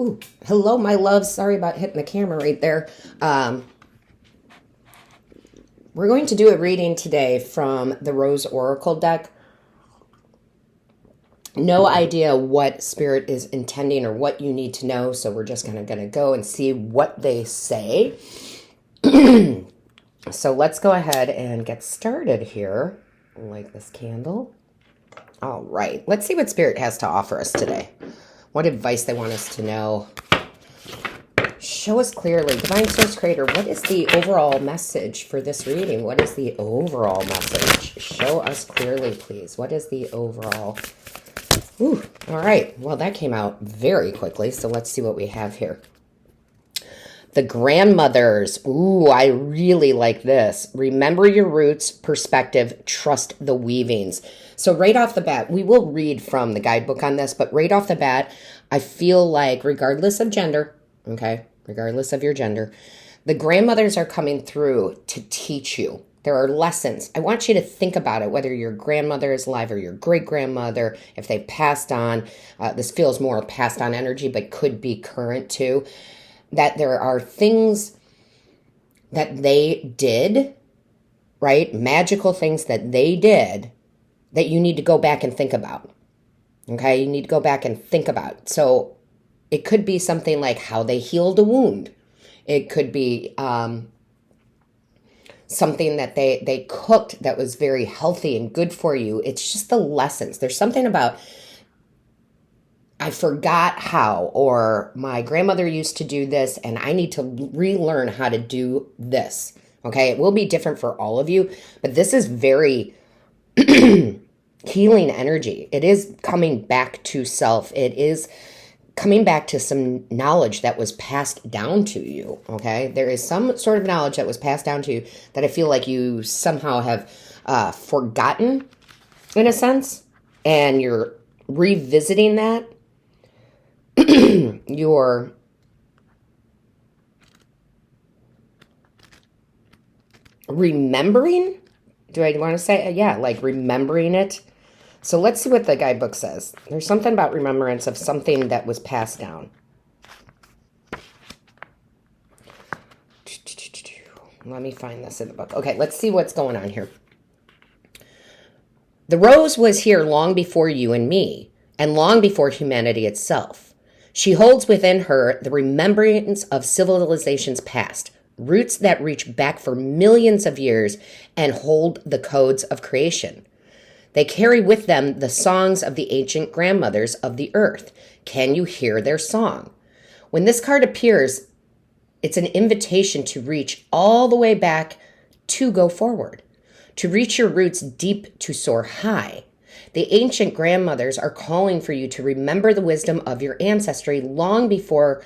Ooh, hello, my love. Sorry about hitting the camera right there. We're going to do a reading today from the Rose Oracle deck. No idea what Spirit is intending or what you need to know, so we're just gonna go and see what they say. So let's go ahead and get started here. Light this candle. All right, let's see what Spirit has to offer us today. What advice they want us to know. Show us clearly. Divine Source Creator, what is the overall message for this reading? What is the overall message? Show us clearly, please. What is the overall? Ooh, all right. Well, that came out very quickly, so let's see what we have here. The grandmothers. Ooh, I really like this. Remember your roots, perspective, trust the weavings. So right off the bat, we will read from the guidebook on this, but right off the bat, I feel like regardless of gender, okay, regardless of your gender, the grandmothers are coming through to teach you. There are lessons. I want you to think about it, whether your grandmother is alive or your great-grandmother, if they passed on. This feels more passed on energy, but could be current too. That there are things that they did, right? Magical things that they did that you need to go back and think about. Okay? You need to go back and think about. So it could be something like how they healed a wound. It could be something that they cooked that was very healthy and good for you. It's just the lessons. There's something about, I forgot how, or my grandmother used to do this and I need to relearn how to do this. Okay, it will be different for all of you, but this is very healing energy. It is coming back to self. It is coming back to some knowledge that was passed down to you, okay? There is some sort of knowledge that was passed down to you that I feel like you somehow have forgotten, in a sense, and you're revisiting that. You're remembering? Do I want to say? Yeah, like remembering it. So let's see what the guidebook says. There's something about remembrance of something that was passed down. Let me find this in the book. Okay, let's see what's going on here. The rose was here long before you and me, and long before humanity itself. She holds within her the remembrance of civilizations past, roots that reach back for millions of years and hold the codes of creation. They carry with them the songs of the ancient grandmothers of the earth. Can you hear their song? When this card appears, it's an invitation to reach all the way back to go forward, to reach your roots deep, to soar high. The ancient grandmothers are calling for you to remember the wisdom of your ancestry long before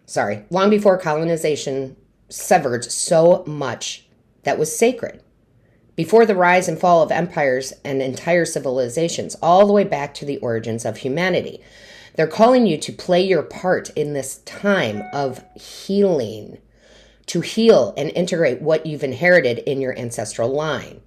colonization severed so much that was sacred. Before the rise and fall of empires and entire civilizations, all the way back to the origins of humanity. They're calling you to play your part in this time of healing, to heal and integrate what you've inherited in your ancestral line.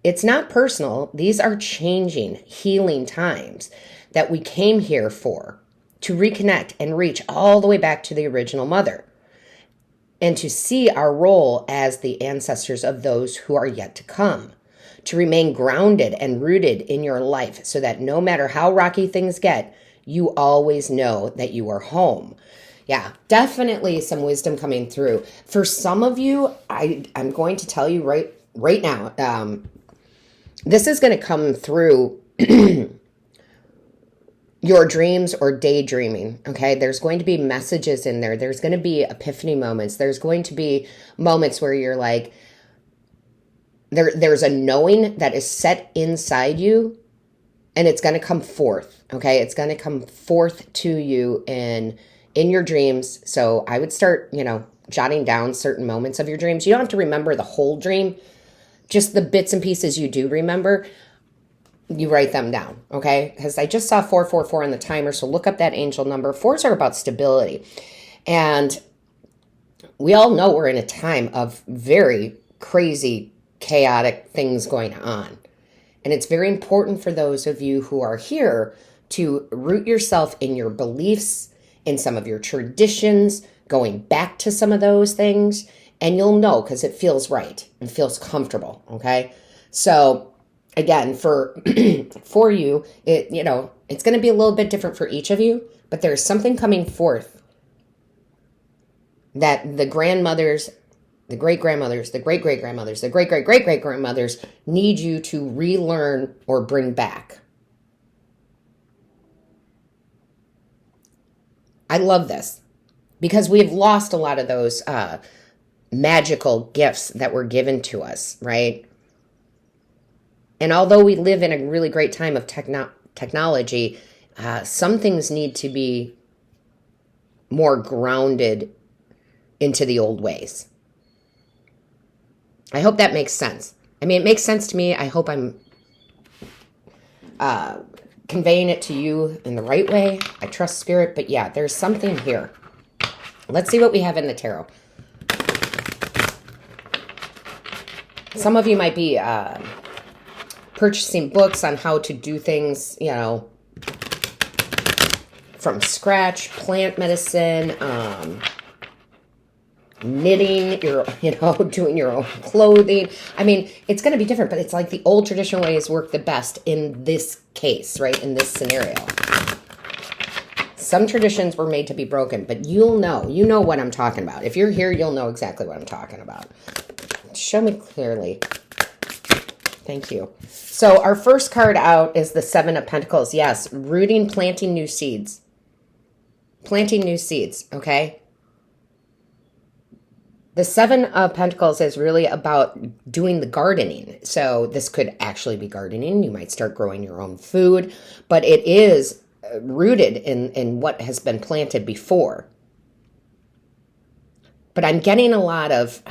It's not personal. These are changing, healing times that we came here for, to reconnect and reach all the way back to the original mother, and to see our role as the ancestors of those who are yet to come, to remain grounded and rooted in your life so that no matter how rocky things get, you always know that you are home. Yeah, definitely some wisdom coming through. For some of you, I'm going to tell you right now, this is going to come through your dreams or daydreaming, okay? There's going to be messages in there. There's going to be epiphany moments. There's going to be moments where you're like, there's a knowing that is set inside you, and it's going to come forth, okay? It's going to come forth to you in your dreams. So I would start, jotting down certain moments of your dreams. You don't have to remember the whole dream, just the bits and pieces you do remember. You write them down, okay? Because I just saw 444 on the timer, so look up that angel number. Fours are about stability. And we all know we're in a time of very crazy, chaotic things going on. And it's very important for those of you who are here to root yourself in your beliefs, in some of your traditions, going back to some of those things, and you'll know because it feels right and feels comfortable, okay? So again, for for you, it's going to be a little bit different for each of you, but there's something coming forth that the grandmothers, the great-grandmothers, the great-great-grandmothers, the great-great-great-great-grandmothers need you to relearn or bring back. I love this because we have lost a lot of those magical gifts that were given to us, right? And although we live in a really great time of technology, some things need to be more grounded into the old ways. I hope that makes sense. I mean, it makes sense to me. I hope I'm conveying it to you in the right way. I trust spirit, but yeah, there's something here. Let's see what we have in the tarot. Some of you might be purchasing books on how to do things, from scratch, plant medicine, knitting, doing your own clothing. I mean, it's going to be different, but it's like the old traditional ways work the best in this case, right? In this scenario. Some traditions were made to be broken, but you know what I'm talking about. If you're here, you'll know exactly what I'm talking about. Show me clearly. Thank you. So our first card out is the Seven of Pentacles. Yes, rooting, planting new seeds. Planting new seeds, okay? The Seven of Pentacles is really about doing the gardening. So this could actually be gardening. You might start growing your own food, but it is rooted in what has been planted before. But I'm getting a lot of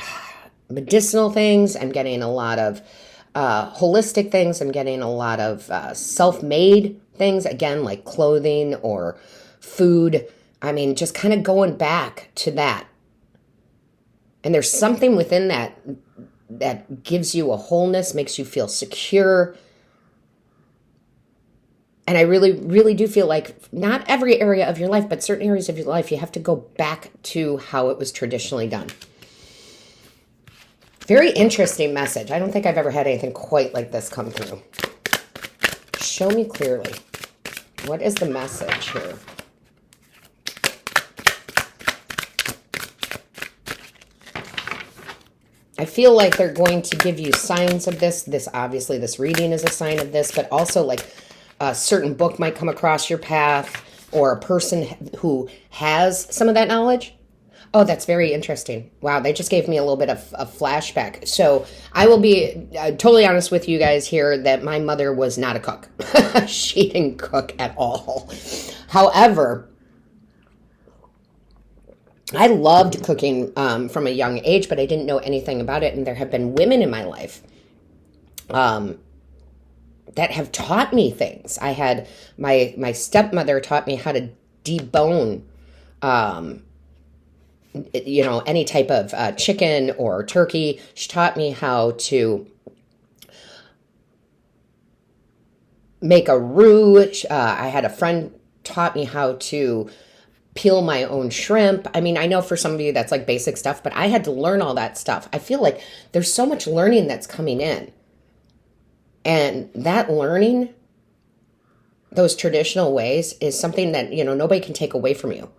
medicinal things. I'm getting a lot of holistic things. I'm getting a lot of self-made things, again, like clothing or food. I mean, just kind of going back to that. And there's something within that gives you a wholeness, makes you feel secure. And I really, really do feel like not every area of your life, but certain areas of your life, you have to go back to how it was traditionally done. Very interesting message. I don't think I've ever had anything quite like this come through. Show me clearly. What is the message here? I feel like they're going to give you signs of this. Obviously, this reading is a sign of this, but also like a certain book might come across your path or a person who has some of that knowledge. Oh, that's very interesting. Wow, they just gave me a little bit of a flashback. So I will be totally honest with you guys here that my mother was not a cook. She didn't cook at all. However, I loved cooking from a young age, but I didn't know anything about it. And there have been women in my life that have taught me things. I had my stepmother taught me how to debone any type of chicken or turkey. She taught me how to make a roux. I had a friend taught me how to peel my own shrimp. I mean, I know for some of you that's like basic stuff, but I had to learn all that stuff. I feel like there's so much learning that's coming in. And that learning, those traditional ways, is something that, nobody can take away from you.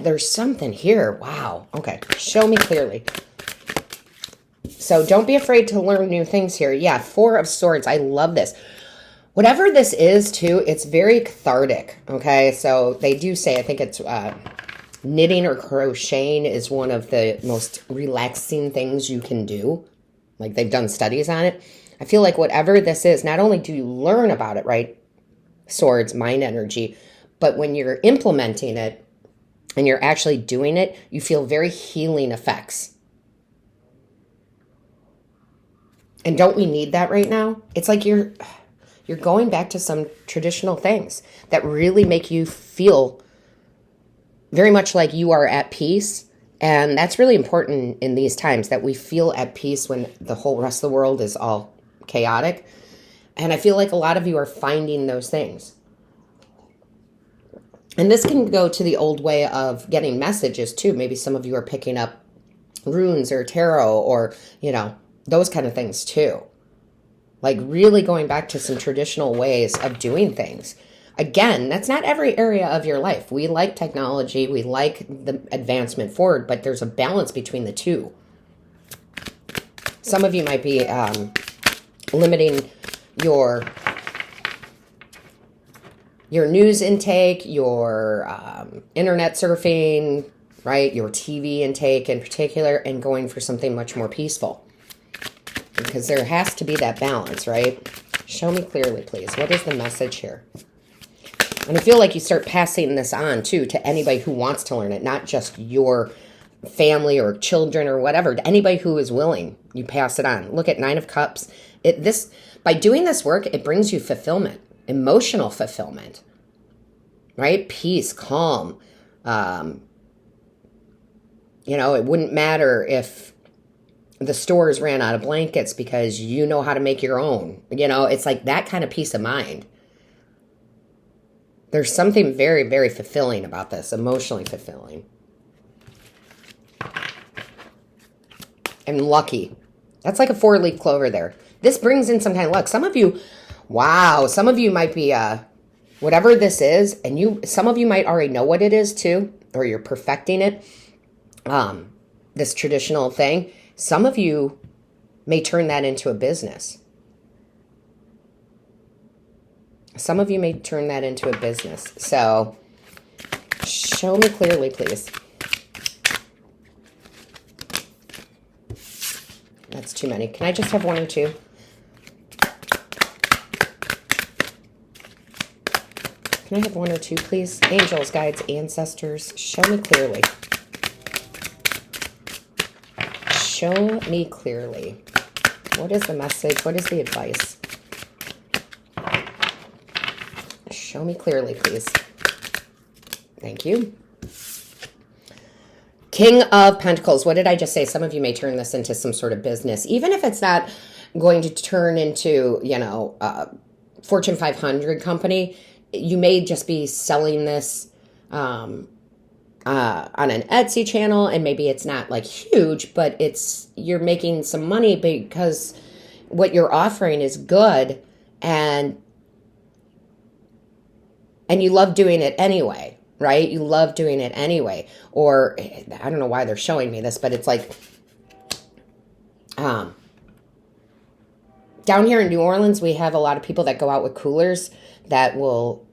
There's something here. Wow. Okay. Show me clearly. So don't be afraid to learn new things here. Yeah. Four of Swords. I love this. Whatever this is, too, it's very cathartic. Okay. So they do say, I think it's knitting or crocheting is one of the most relaxing things you can do. Like they've done studies on it. I feel like whatever this is, not only do you learn about it, right? Swords, mind energy, but when you're implementing it, and you're actually doing it, you feel very healing effects. And don't we need that right now? It's like you're going back to some traditional things that really make you feel very much like you are at peace And that's really important in these times, that we feel at peace when the whole rest of the world is all chaotic. And I feel like a lot of you are finding those things. And this can go to the old way of getting messages too. Maybe some of you are picking up runes or tarot or, those kind of things too. Like really going back to some traditional ways of doing things. Again, that's not every area of your life. We like technology. We like the advancement forward, but there's a balance between the two. Some of you might be limiting your news intake, your internet surfing, right? Your TV intake in particular, and going for something much more peaceful. Because there has to be that balance, right? Show me clearly, please. What is the message here? And I feel like you start passing this on, too, to anybody who wants to learn it, not just your family or children or whatever. To anybody who is willing, you pass it on. Look at 9 of Cups. By doing this work, it brings you fulfillment, emotional fulfillment, right? Peace, calm. It wouldn't matter if the stores ran out of blankets because you know how to make your own. It's like that kind of peace of mind. There's something very, very fulfilling about this, emotionally fulfilling. And lucky. That's like a 4-leaf clover there. This brings in some kind of luck. Some of you might be, whatever this is, and some of you might already know what it is too, or you're perfecting it, this traditional thing. Some of you may turn that into a business. Some of you may turn that into a business. So, show me clearly, please. That's too many. Can I just have 1 or 2? Can I have 1 or 2, please? Angels, guides, ancestors, show me clearly. Show me clearly. What is the message? What is the advice? Show me clearly, please. Thank you. King of Pentacles. What did I just say? Some of you may turn this into some sort of business, even if it's not going to turn into, Fortune 500 company. You may just be selling this on an Etsy channel, and maybe it's not like huge, but you're making some money because what you're offering is good, and you love doing it anyway, right? You love doing it anyway. Or I don't know why they're showing me this, but it's like down here in New Orleans, we have a lot of people that go out with coolers that will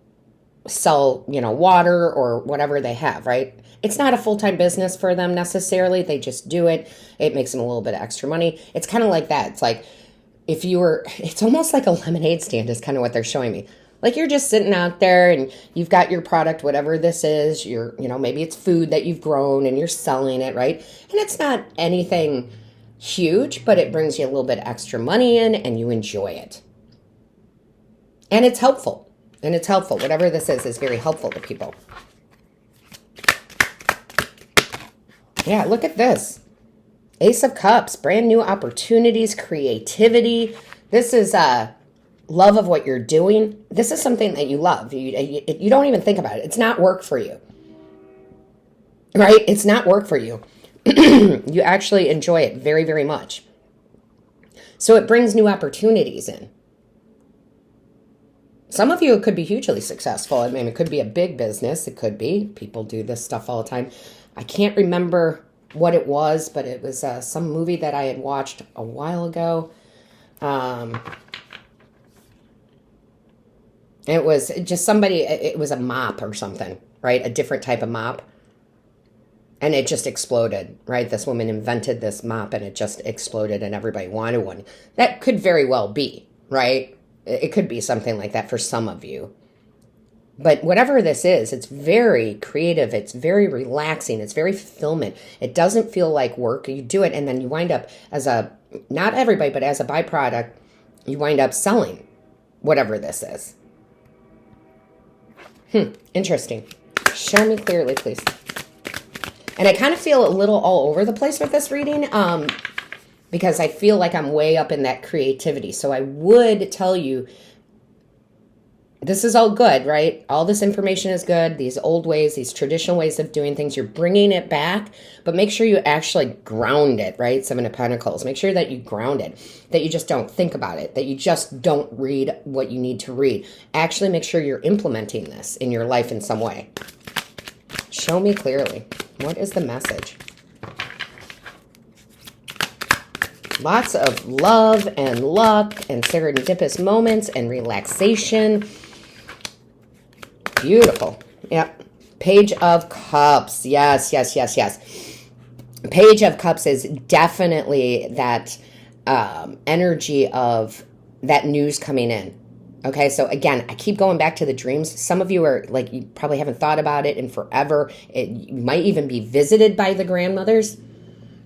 sell, water or whatever they have, right? It's not a full-time business for them necessarily. They just do it. It makes them a little bit of extra money. It's kind of like that. It's like it's almost like a lemonade stand is kind of what they're showing me. Like you're just sitting out there and you've got your product, whatever this is, maybe it's food that you've grown and you're selling it, right? And it's not anything huge, but it brings you a little bit extra money in and you enjoy it. And it's helpful. Whatever this is very helpful to people. Yeah, look at this. Ace of Cups, brand new opportunities, creativity. This is love of what you're doing. This is something that you love. You don't even think about it. It's not work for you. Right? It's not work for you. You actually enjoy it very, very much. So it brings new opportunities in. Some of you, it could be hugely successful. I mean, it could be a big business. It could be. People do this stuff all the time. I can't remember what it was, but it was some movie that I had watched a while ago. It was just it was a mop or something, right? A different type of mop. And it just exploded, right? This woman invented this mop and it just exploded and everybody wanted one. That could very well be, right? It could be something like that for some of you. But whatever this is, it's very creative. It's very relaxing. It's very fulfillment. It doesn't feel like work. You do it and then you wind up not everybody, but as a byproduct, you wind up selling whatever this is. Interesting. Show me clearly, please. And I kind of feel a little all over the place with this reading because I feel like I'm way up in that creativity. So I would tell you, this is all good, right? All this information is good. These old ways, these traditional ways of doing things, you're bringing it back, but make sure you actually ground it, right? Seven of Pentacles. Make sure that you ground it, that you just don't think about it, that you just don't read what you need to read. Actually make sure you're implementing this in your life in some way. Show me clearly. What is the message? Lots of love and luck and serendipitous moments and relaxation. Beautiful. Yep. Page of Cups. Yes, yes, yes, yes. Page of Cups is definitely that energy of that news coming in. Okay, so again, I keep going back to the dreams. Some of you are like, you probably haven't thought about it in forever. You might even be visited by the grandmothers,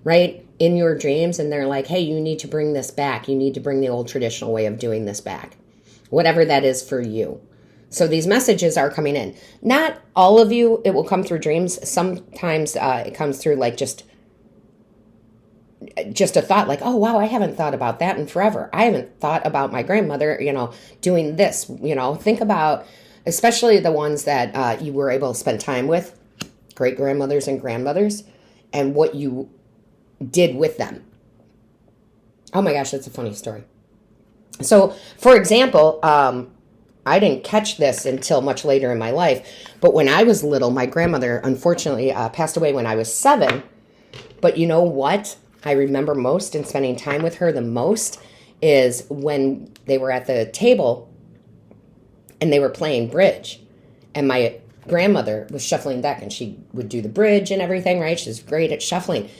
right, in your dreams. And they're like, hey, you need to bring this back. You need to bring the old traditional way of doing this back. Whatever that is for you. So these messages are coming in. Not all of you, it will come through dreams. Sometimes it comes through like just a thought like, oh, wow, I haven't thought about that in forever. I haven't thought about my grandmother, doing this, think about, especially the ones that you were able to spend time with, great grandmothers and grandmothers, and what you did with them. Oh my gosh, that's a funny story. So, for example, I didn't catch this until much later in my life, but when I was little, my grandmother unfortunately passed away when I was 7. But you know what I remember most and spending time with her the most is when they were at the table and they were playing bridge. And my grandmother was shuffling deck and she would do the bridge and everything, right? She's great at shuffling.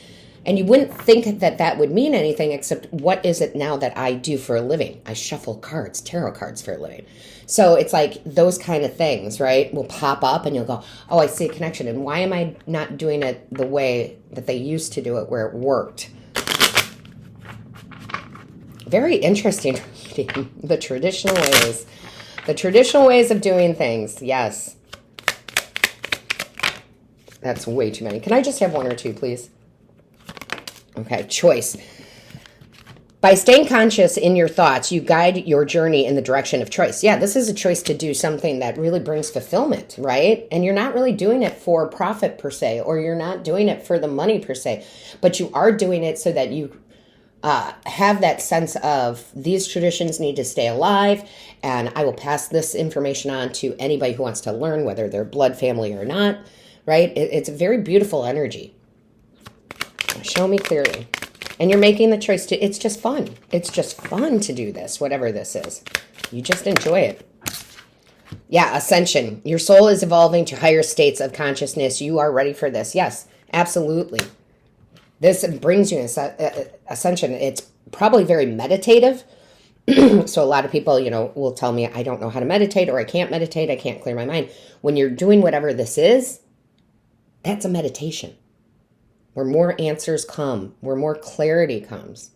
And you wouldn't think that that would mean anything except what is it now that I do for a living? I shuffle cards, tarot cards for a living. So it's like those kind of things, right, will pop up and you'll go, oh, I see a connection. And why am I not doing it the way that they used to do it where it worked? Very interesting reading. The traditional ways. The traditional ways of doing things. Yes. That's way too many. Can I just have one or two, please? Okay, choice. By staying conscious in your thoughts, you guide your journey in the direction of choice. Yeah, this is a choice to do something that really brings fulfillment, right? And you're not really doing it for profit per se, or you're not doing it for the money per se, but you are doing it so that you have that sense of these traditions need to stay alive, and I will pass this information on to anybody who wants to learn, whether they're blood family or not, right? It's a very beautiful energy. Show me clearly. And you're making the choice to, it's just fun. It's just fun to do this, whatever this is. You just enjoy it. Yeah, ascension. Your soul is evolving to higher states of consciousness. You are ready for this. Yes, absolutely. This brings you ascension. It's probably very meditative. So a lot of people, will tell me, I don't know how to meditate, or I can't meditate. I can't clear my mind. When you're doing whatever this is, that's a meditation. Where more answers come, where more clarity comes.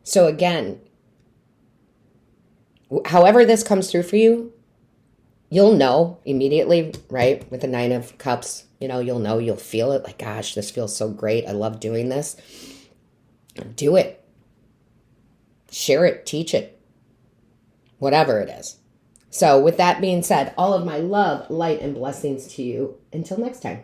So again, however this comes through for you, you'll know immediately, right? With the 9 of Cups, you'll know, you'll feel it. Like, gosh, this feels so great. I love doing this. Do it. Share it. Teach it. Whatever it is. So with that being said, all of my love, light, and blessings to you. Until next time.